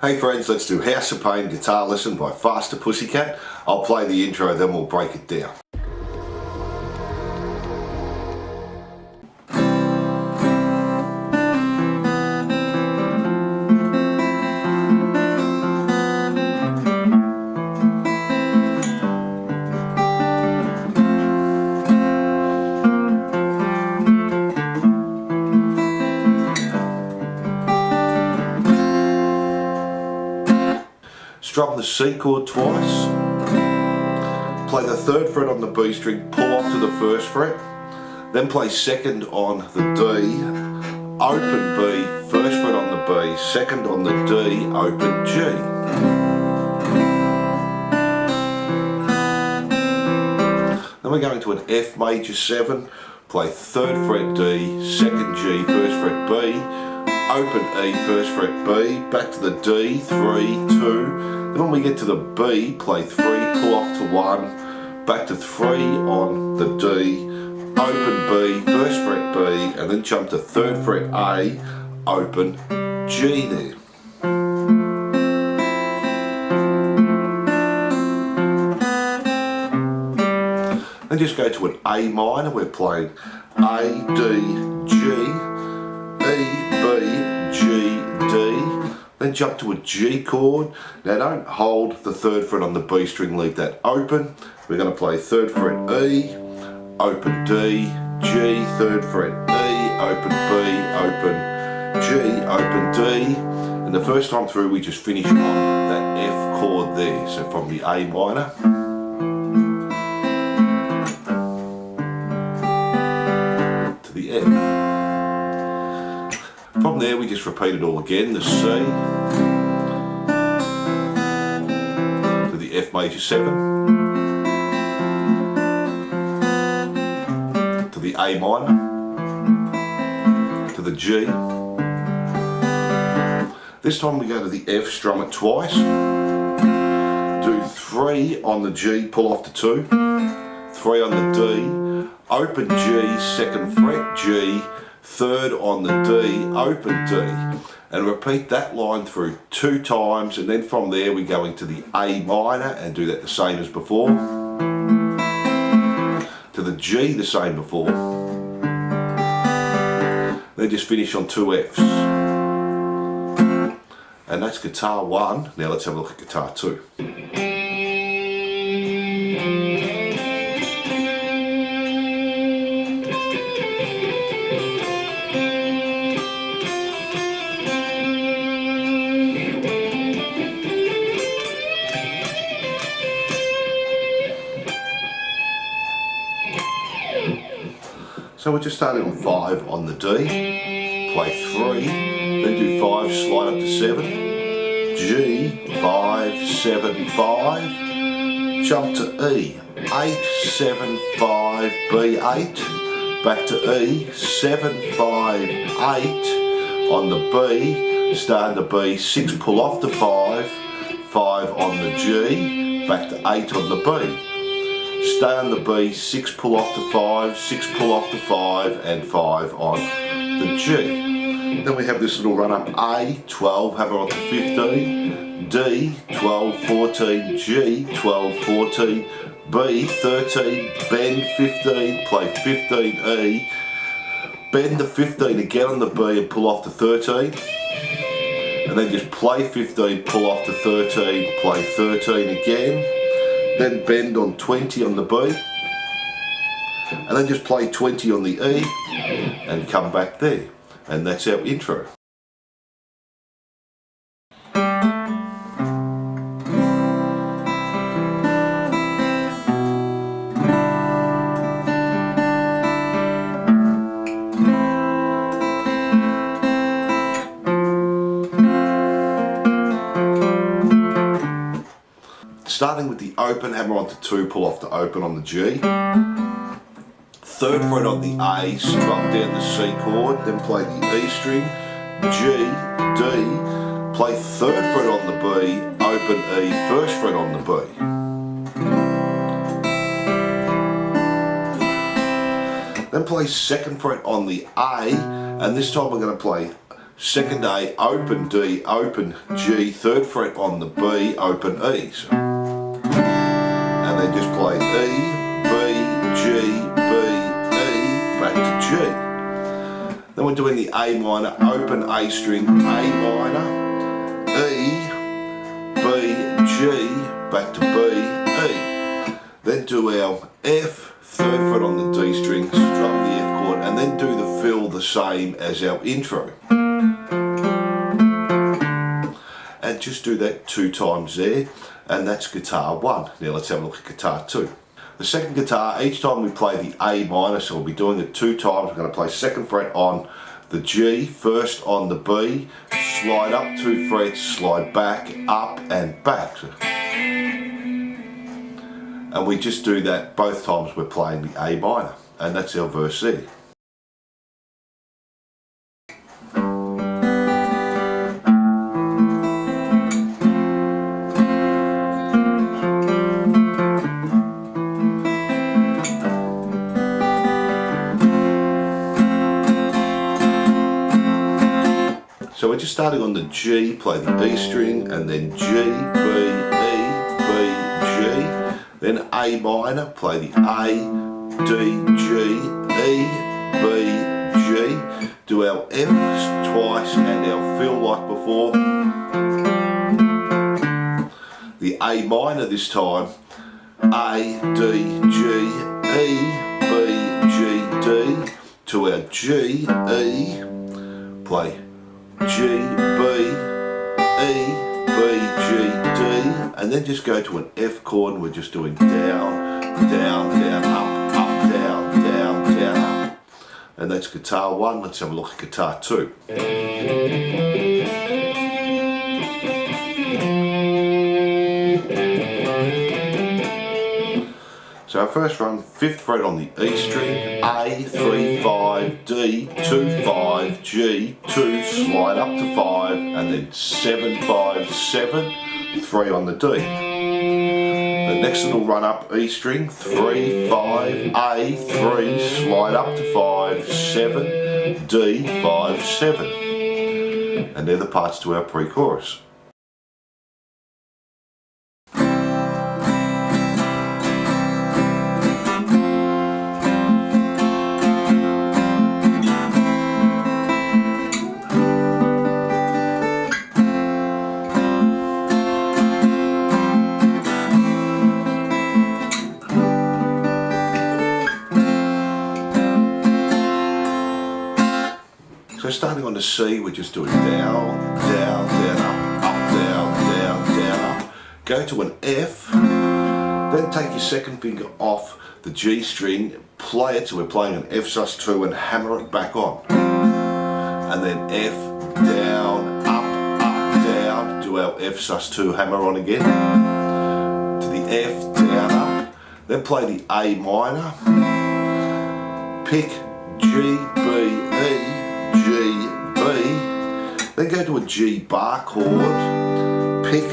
Hey friends, let's do House of Pain guitar lesson by Faster Pussycat. I'll play the intro, then we'll break it down. Strum the C chord twice, play the 3rd fret on the B string, pull off to the 1st fret, then play 2nd on the D, open B, 1st fret on the B, 2nd on the D, open G. Then we go into an F major 7, play 3rd fret D, 2nd G, 1st fret B, open E, 1st fret B, back to the D, 3, 2, then when we get to the B, play 3, pull off to 1, back to 3 on the D, open B, 1st fret B, and then jump to 3rd fret A, open G there. Then just go to an A minor, we're playing A, D, G, E, B, G, D, then jump to a G chord. Now don't hold the 3rd fret on the B string, leave that open. We're going to play 3rd fret E, open D, G, 3rd fret E, open B, open G, open D. And the first time through we just finish on that F chord there. So from the A minor to the F. From there we just repeat it all again, the C to the F major 7 to the A minor to the G. This time we go to the F, strum it twice, do 3 on the G, pull off to 2, 3 on the D, open G, 2nd fret G, 3rd on the D, open D, and repeat that line through 2 times, and then from there we go into the A minor and do that the same as before, to the G the same before, then just finish on 2 Fs. And that's guitar 1. Now let's have a look at guitar 2. So we're just starting on 5 on the D, play 3, then do 5, slide up to 7, G, 5, 7, 5, jump to E, 8, 7, 5, B, 8, back to E, 7, 5, 8, on the B, start the B, 6, pull off to 5, 5 on the G, back to 8 on the B. Stay on the B, 6 pull off to 5, 6 pull off to 5, and 5 on the G. Then we have this little run up A, 12, hammer on to 15, D, 12, 14, G, 12, 14, B, 13, bend 15, play 15 E, bend the 15 again on the B and pull off to 13, and then just play 15, pull off to 13, play 13 again, then bend on 20 on the B, and then just play 20 on the E and come back there. And that's our intro. Starting with the open, hammer onto 2, pull off to open on the G. 3rd fret on the A, strum down the C chord, then play the E string, G, D, play 3rd fret on the B, open E, 1st fret on the B. Then play 2nd fret on the A, and this time we're going to play second A, open D, open G, third fret on the B, open E. So, and then just play E, B, G, B, E, back to G. Then we're doing the A minor, open A string, A minor, E, B, G, back to B, E. Then do our F, third fret on the D string, strum the F chord, and then do the fill the same as our intro. And just do that 2 times there, and that's guitar 1. Now let's have a look at guitar 2. The second guitar, each time we play the A minor, so we'll be doing it 2 times. We're going to play second fret on the G, first on the B, slide up 2 frets, slide back, up and back. And we just do that both times we're playing the A minor, and that's our verse C. So we're just starting on the G, play the E string, and then G, B, E, B, G. Then A minor, play the A, D, G, E, B, G. Do our F's twice and our fill like before. The A minor this time, A, D, G, E, B, G, D. To our G, E, play G, B, E, B, G, D, and then just go to an F chord, and we're just doing down, down, down, up, up, down, down, down, up. And that's guitar 1. Let's have a look at guitar 2. So our first run, 5th fret on the E string, A, 3, 5, D, 2, 5, G, 2, slide up to 5, and then 7, 5, 7, 3 on the D. The next little run up, E string, 3, 5, A, 3, slide up to 5, 7, D, 5, 7. And they're the parts to our pre-chorus. So starting on the C, we're just doing down, down, down, up, down, down, down, up. Go to an F, then take your second finger off the G string, play it, so we're playing an F sus2 and hammer it back on. And then F, down, up, down, do our F sus2 hammer on again. To the F, down, up, then play the A minor, pick G, B, E, G, B, then go to a G bar chord, pick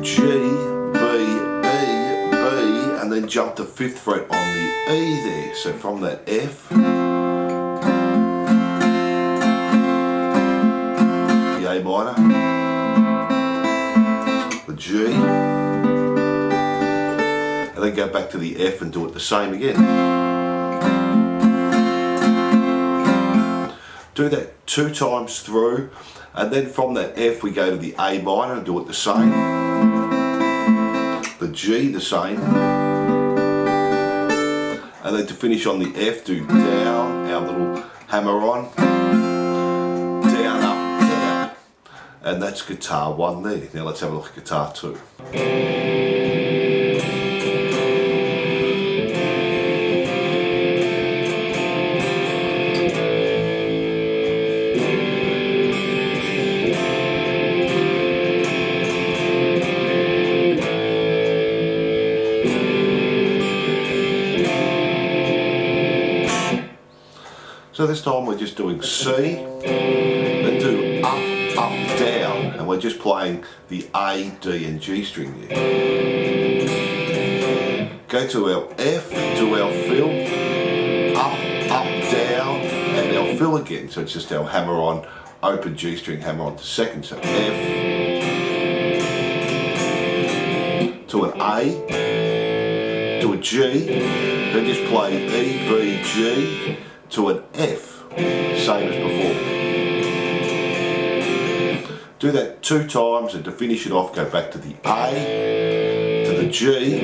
G, B, E, B, and then jump to 5th fret on the E there. So from that F, the A minor, the G, and then go back to the F and do it the same again. Do that 2 times through, and then from that F we go to the A minor and do it the same. The G the same. And then to finish on the F, do down, our little hammer on, down, up, down. And that's guitar 1 there. Now let's have a look at guitar 2. So this time we're just doing C, then do up, up, down, and we're just playing the A, D and G string there. Go to our F, do our fill, up, up, down, and our fill again. So it's just our hammer on, open G string, hammer onto second, so F to an A, to a G, then just play E, B, G to an F, same as before. Do that 2 times, and to finish it off, go back to the A, to the G,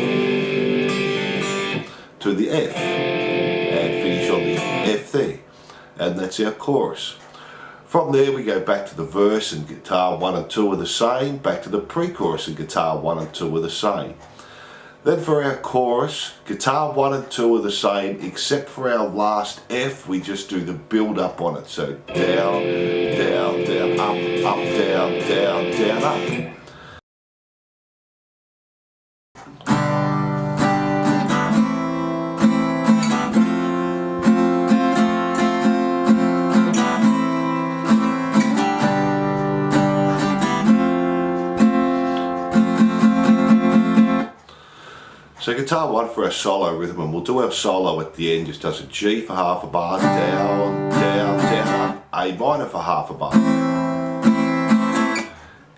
to the F, and finish on the F there. And that's our chorus. From there we go back to the verse, and guitar 1 and 2 are the same, back to the pre-chorus and guitar 1 and 2 are the same. Then for our chorus, guitar 1 and 2 are the same, except for our last F, we just do the build up on it. So down, down, down, up, down, down, down, up. So guitar 1 for our solo rhythm, and we'll do our solo at the end, just does a G for half a bar, down, down, down, up, A minor for half a bar,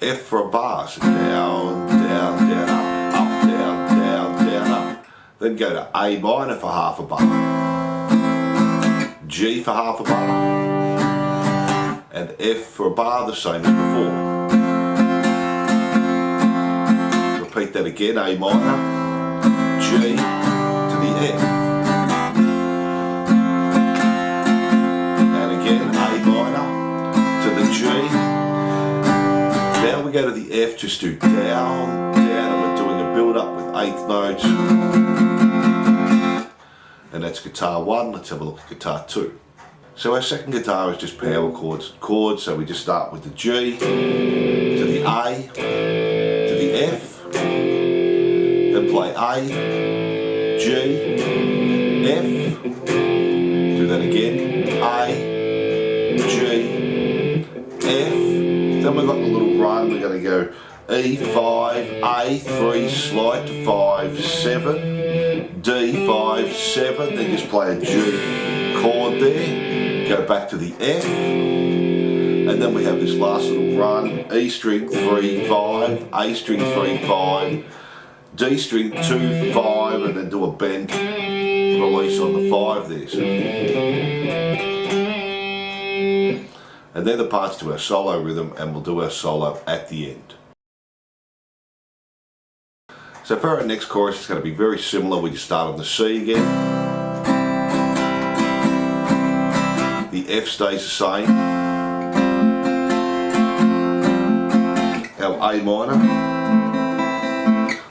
F for a bar, so down, down, down, up, down, down, down, up. Then go to A minor for half a bar, G for half a bar, and F for a bar, the same as before. Repeat that again, A minor, G to the F, and again A minor to the G. Now we go to the F, just do down, down, and we're doing a build up with 8th notes, and that's guitar 1. Let's have a look at guitar 2. So our second guitar is just power chords, so we just start with the G to the A to the F, then play A, G, F, do that again, A, G, F, then we've got the little run, we're going to go E5, A3, slide to 5, 7, D5, 7, then just play a G chord there, go back to the F, and then we have this last little run, E string 3, 5, A string 3, 5, D string 2, 5, and then do a bend release on the 5 there. So. And then the parts to our solo rhythm, and we'll do our solo at the end. So for our next chorus, it's going to be very similar. We just start on the C again. The F stays the same. Our A minor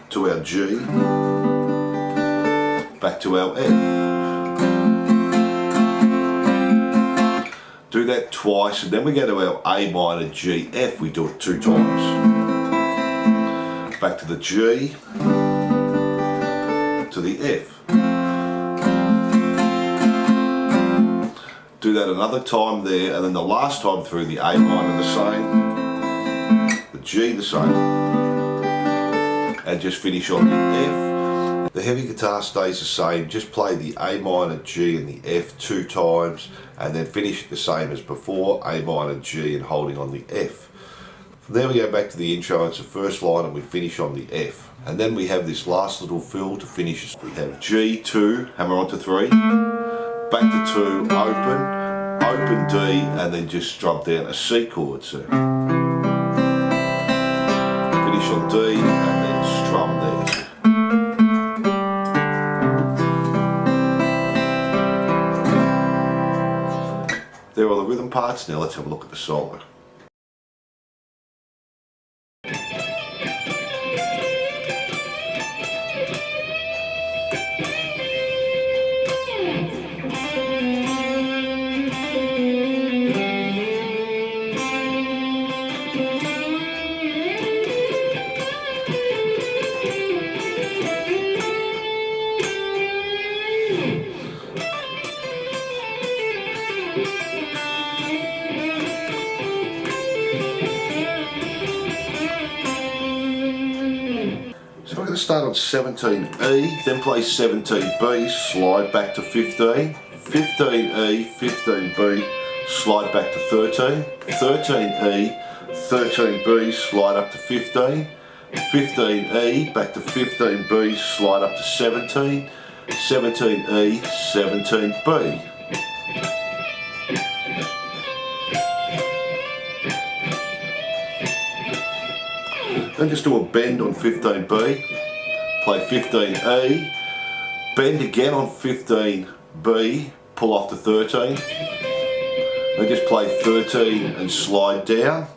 to our G, back to our F. Do that twice, and then we go to our A minor, G, F. We do it 2 times. Back to the G, to the F. Do that another time there, and then the last time through, the A minor the same, the G the same, and just finish on the F. The heavy guitar stays the same, just play the A minor, G and the F 2 times, and then finish it the same as before, A minor, G, and holding on the F. From there we go back to the intro, it's the first line, and we finish on the F. And then we have this last little fill to finish. We have G, 2, hammer onto 3, back to 2, open D, and then just strum down a C chord. So finish on D, and then strum there. There are the rhythm parts. Now let's have a look at the solo. So we're going to start on 17E, then play 17B, slide back to 15, 15E, 15B, slide back to 13, 13E, 13B, slide up to 15, 15E, back to 15B, slide up to 17, 17E, 17B. Then just do a bend on 15B, play 15E, bend again on 15B, pull off to 13, then just play 13 and slide down,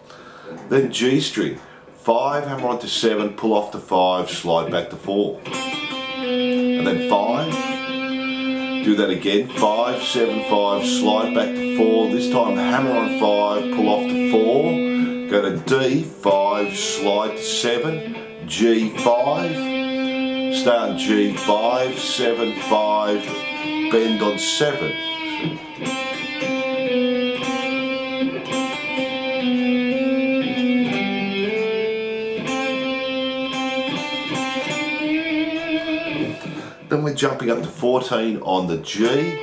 then G string, 5, hammer on to 7, pull off to 5, slide back to 4, and then 5, do that again, 5, 7, 5, slide back to 4, this time hammer on 5, pull off to 4, go to D, 5, slide to 7, G5, stay on G5, 7, 5, bend on 7. Then we're jumping up to 14 on the G,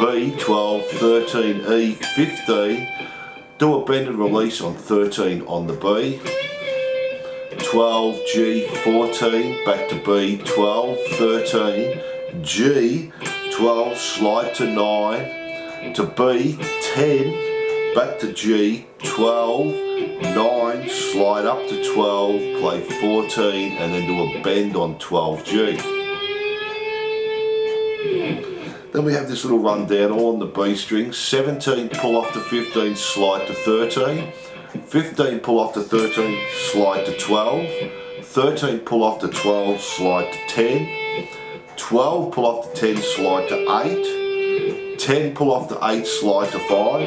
B, 12, 13, E, 15, do a bend and release on 13 on the B, 12, G, 14, back to B, 12, 13, G, 12, slide to 9, to B, 10, back to G, 12, 9, slide up to 12, play 14 and then do a bend on 12G. Then we have this little run down all on the B string, 17 pull off to 15, slide to 13, 15 pull off to 13, slide to 12, 13 pull off to 12, slide to 10, 12 pull off to 10, slide to 8, 10 pull off to 8, slide to 5,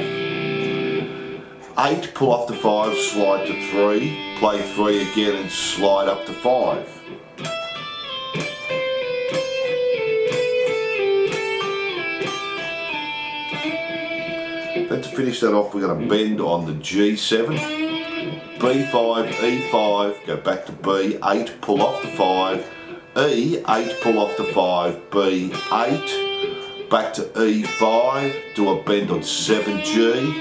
8 pull off to 5, slide to 3, play 3 again and slide up to 5. Then to finish that off, we're going to bend on the G7, B5, E5, go back to B, 8, pull off to 5, E, 8, pull off to 5, B, 8, back to E5, do a bend on 7G,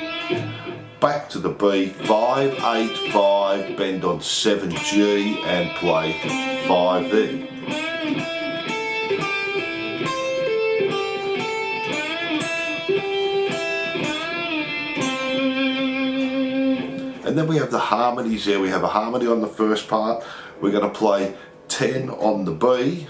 back to the B, 5, 8, 5, bend on 7G and play 5E. And then we have the harmonies there. We have a harmony on the first part. We're going to play 10 on the B,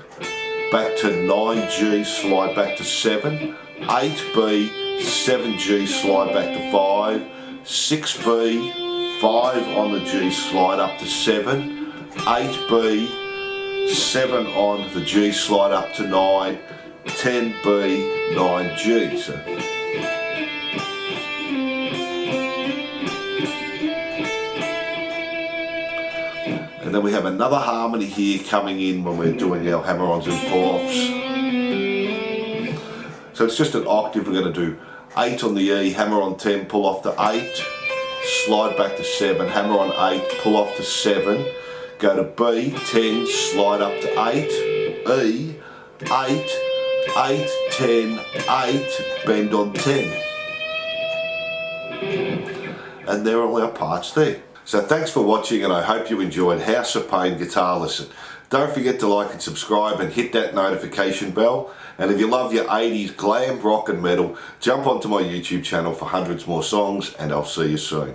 back to 9G, slide back to 7, 8B, 7G, slide back to 5, 6B, 5 on the G, slide up to 7, 8B, 7 on the G, slide up to 9, 10B, 9G. So, and then we have another harmony here coming in when we're doing our hammer-ons and pull-offs. So it's just an octave. We're going to do 8 on the E, hammer on 10, pull off to 8, slide back to 7, hammer on 8, pull off to 7, go to B, 10, slide up to 8, E, 8, 8, 10, 8, bend on 10. And there are all our parts there. So thanks for watching, and I hope you enjoyed House of Pain Guitar Lesson. Don't forget to like and subscribe and hit that notification bell. And if you love your 80s glam, rock and metal, jump onto my YouTube channel for hundreds more songs, and I'll see you soon.